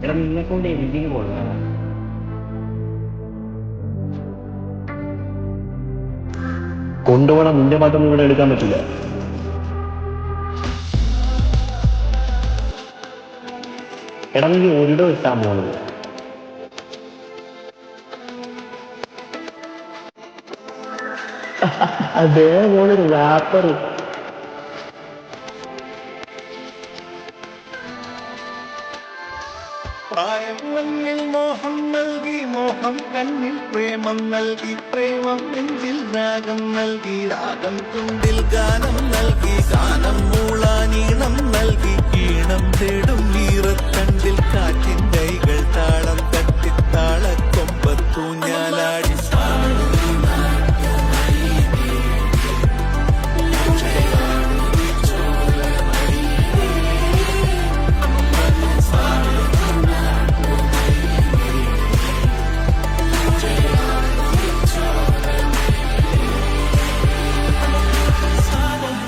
എടാ നിന്നെ കൊണ്ട് എന്തിനും കൊള്ളാം. കൊണ്ടുപോകണം, നിന്റെ പാട്ടൊന്നും ഇവിടെ എടുക്കാൻ പറ്റില്ല. എടാ നീ ഒരിടം ഇട്ടാൻ പോണത്. അതേപോലൊരു റാപ്പർ. പ്രായമണ്ണിൽ മോഹം നൽകി, മോഹം കണ്ണിൽ പ്രേമം നൽകി, പ്രേമം നെഞ്ചിൽ രാഗം നൽകി, രാഗം തുണ്ടിൽ ഗാനം നൽകി, ഗാനം മൂളാനീണം നൽകി, ഈണം തേടും ഈറത്തണ്ടിൽ